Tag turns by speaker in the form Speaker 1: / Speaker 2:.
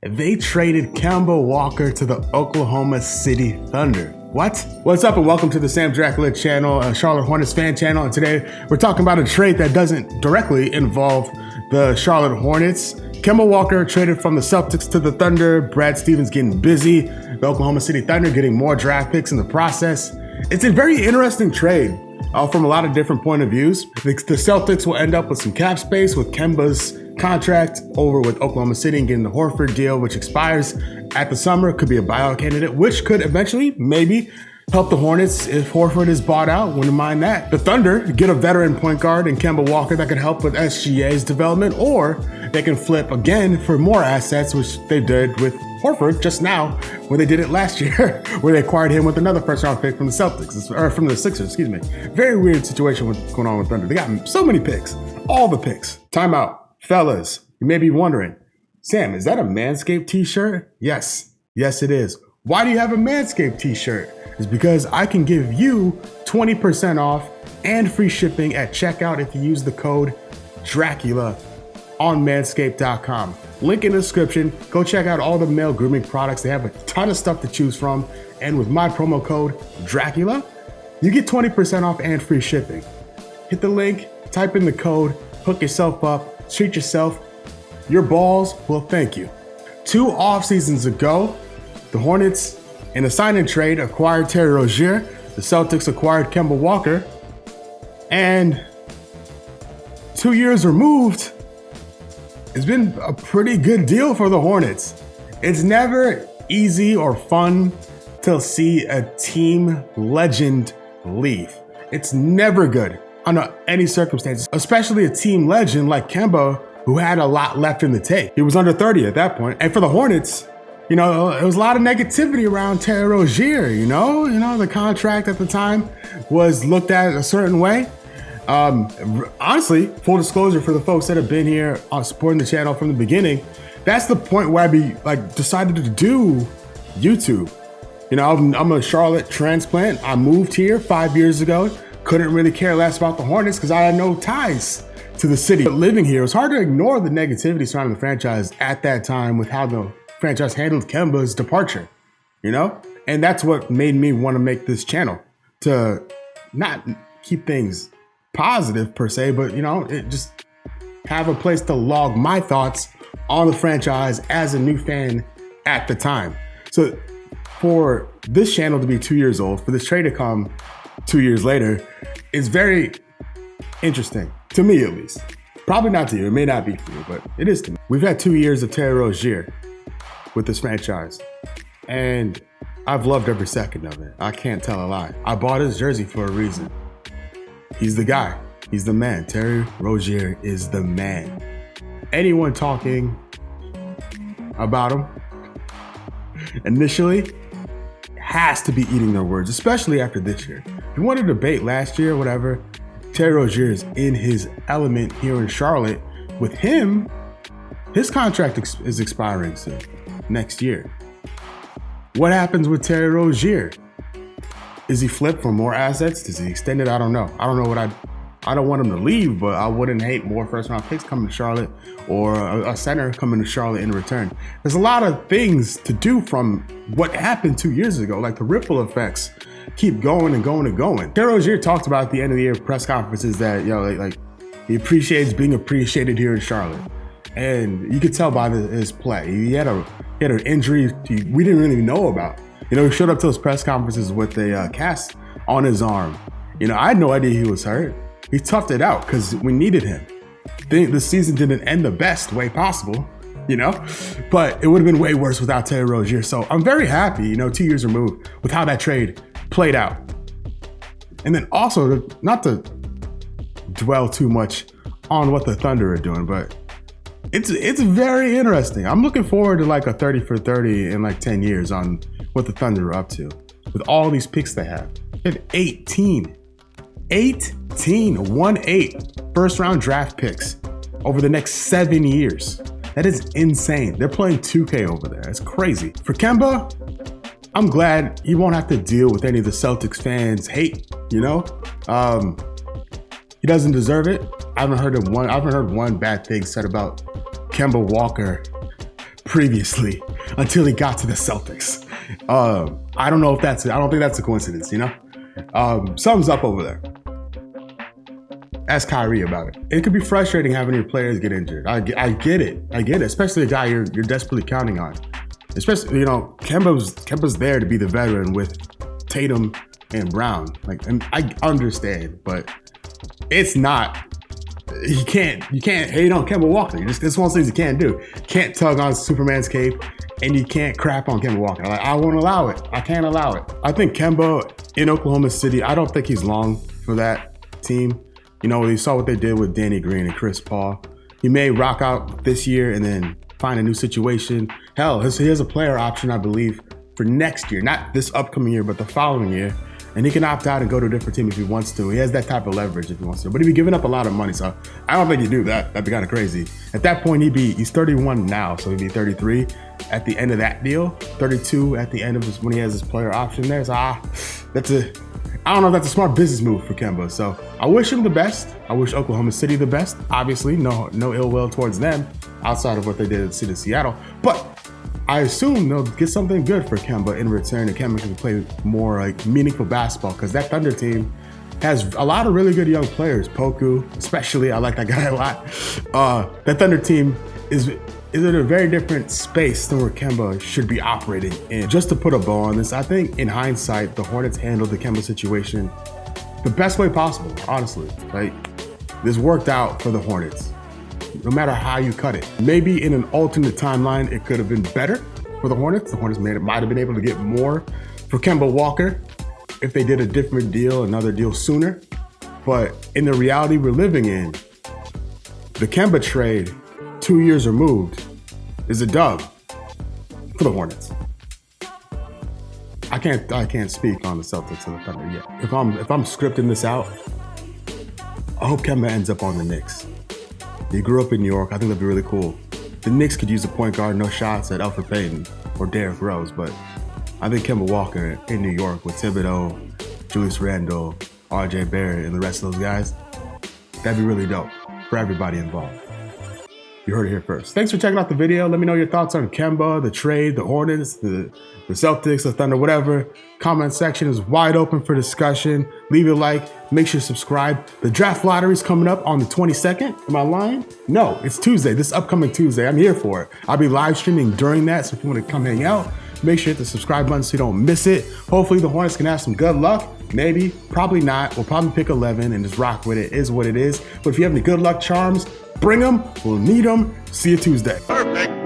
Speaker 1: They traded Kemba Walker to the Oklahoma City Thunder. What? What's up and welcome to the Sam Dracula channel, a Charlotte Hornets fan channel. And today we're talking about a trade that doesn't directly involve the Charlotte Hornets. Kemba Walker traded from the Celtics to the Thunder. Brad Stevens getting busy. The Oklahoma City Thunder getting more draft picks in the process. It's a very interesting trade from a lot of different point of views. The Celtics will end up with some cap space with Kemba's contract over with Oklahoma City and getting the Horford deal, which expires at the summer. Could be a buyout candidate, which could eventually maybe help the Hornets if Horford is bought out. Wouldn't mind that. The Thunder get a veteran point guard in Kemba Walker that could help with SGA's development, or they can flip again for more assets, which they did with Horford just now when they did it last year, where they acquired him with another first-round pick from the Celtics, or from the Sixers, excuse me. Very weird situation what's going on with Thunder. They got so many picks, all the picks. Timeout. Fellas, you may be wondering, Sam, is that a Manscaped t-shirt? Yes, it is. Why do you have a Manscaped t-shirt? It's because I can give you 20% off and free shipping at checkout if you use the code Dracula on manscaped.com. Link in the description. Go check out all the male grooming products. They have a ton of stuff to choose from. And with my promo code Dracula, you get 20% off and free shipping. Hit the link, type in the code, hook yourself up, treat yourself. Your balls will thank you. 2 off seasons ago, the Hornets, in a sign and trade, acquired Terry Rozier. The Celtics acquired Kemba Walker. And 2 years removed, it's been a pretty good deal for the Hornets. It's never easy or fun to see a team legend leave. It's never good under any circumstances, especially a team legend like Kemba, who had a lot left in the tank. He was under 30 at that point. And for the Hornets, there was a lot of negativity around Terry Rozier, the contract at the time was looked at a certain way. Honestly, full disclosure for the folks that have been here supporting the channel from the beginning, that's the point where I decided to do YouTube. I'm a Charlotte transplant. I moved here 5 years ago. Couldn't really care less about the Hornets because I had no ties to the city. But living here, it was hard to ignore the negativity surrounding the franchise at that time with how the franchise handled Kemba's departure, And that's what made me want to make this channel, to not keep things positive per se, but, just have a place to log my thoughts on the franchise as a new fan at the time. So for this channel to be 2 years old, for this trade to come 2 years later, is very interesting, to me at least. Probably not to you, it may not be for you, but it is to me. We've had 2 years of Terry Rozier with this franchise, and I've loved every second of it. I can't tell a lie. I bought his jersey for a reason. He's the guy. He's the man. Terry Rozier is the man. Anyone talking about him initially has to be eating their words, especially after this year. If you want to debate last year or whatever, Terry Rozier is in his element here in Charlotte. With him, his contract is expiring soon, next year. What happens with Terry Rozier? Is he flipped for more assets? Does he extend it? I don't know. I don't want him to leave, but I wouldn't hate more first-round picks coming to Charlotte or a center coming to Charlotte in return. There's a lot of things to do from what happened 2 years ago, like the ripple effects keep going and going and going. Terry Rozier talked about at the end of the year press conferences that, he appreciates being appreciated here in Charlotte. And you could tell by his play. He had an injury we didn't really know about. He showed up to his press conferences with a cast on his arm. I had no idea he was hurt. He toughed it out because we needed him. The season didn't end the best way possible, but it would have been way worse without Terry Rozier. So I'm very happy, 2 years removed, with how that trade played out. And then also, not to dwell too much on what the Thunder are doing, but it's very interesting. I'm looking forward to like a 30 for 30 in like 10 years on what the Thunder are up to with all these picks they have. They have 18 first round draft picks over the next 7 years. That is insane. They're playing 2K over there. It's crazy. For Kemba, I'm glad he won't have to deal with any of the Celtics fans' hate, He doesn't deserve it. I haven't heard one bad thing said about Kemba Walker previously until he got to the Celtics. I don't think that's a coincidence, you know? Something's up over there. Ask Kyrie about it. It could be frustrating having your players get injured. I get it, especially a guy you're desperately counting on. Especially, you know, Kemba's there to be the veteran with Tatum and Brown. And I understand, but it's not. You can't hate on Kemba Walker. This one of the things you can't do. You can't tug on Superman's cape, and you can't crap on Kemba Walker. I won't allow it. I can't allow it. I think Kemba in Oklahoma City, I don't think he's long for that team. You know, you saw what they did with Danny Green and Chris Paul. He may rock out this year and then find a new situation. Hell, he has a player option, I believe, for next year. Not this upcoming year, but the following year. And he can opt out and go to a different team if he wants to. He has that type of leverage if he wants to. But he'd be giving up a lot of money, so I don't think he'd do that. That'd be kind of crazy. At that point, he's 31 now, so he'd be 33 at the end of that deal. 32 at the end of when he has his player option there. So I don't know if that's a smart business move for Kemba. So I wish him the best. I wish Oklahoma City the best. Obviously, no ill will towards them outside of what they did at the city of Seattle. But I assume they'll get something good for Kemba in return, and Kemba can play more like meaningful basketball, because that Thunder team has a lot of really good young players. Poku, especially, I like that guy a lot. That Thunder team is in a very different space than where Kemba should be operating in. Just to put a bow on this, I think in hindsight, the Hornets handled the Kemba situation the best way possible, honestly. This worked out for the Hornets, no matter how you cut it. Maybe in an alternate timeline, it could have been better for the Hornets. The Hornets might have been able to get more for Kemba Walker if they did a different deal, another deal sooner. But in the reality we're living in, the Kemba trade, 2 years removed, is a dub for the Hornets. I can't speak on the Celtics and the Thunder yet. If I'm scripting this out, I hope Kemba ends up on the Knicks. He grew up in New York. I think that'd be really cool. The Knicks could use a point guard, no shots at Elfrid Payton or Derrick Rose, but I think Kemba Walker in New York with Thibodeau, Julius Randle, RJ Barrett, and the rest of those guys, that'd be really dope for everybody involved. You heard it here first. Thanks for checking out the video. Let me know your thoughts on Kemba, the trade, the Hornets, the Celtics, the Thunder, whatever. Comment section is wide open for discussion. Leave a like. Make sure to subscribe. The draft lottery is coming up on the 22nd. Am I lying? No, it's Tuesday. This upcoming Tuesday. I'm here for it. I'll be live streaming during that, so if you want to come hang out, make sure to hit the subscribe button so you don't miss it. Hopefully the Hornets can have some good luck. Maybe, probably not. We'll probably pick 11 and just rock with it. It is what it is. But if you have any good luck charms, bring them. We'll need them. See you Tuesday.
Speaker 2: Perfect.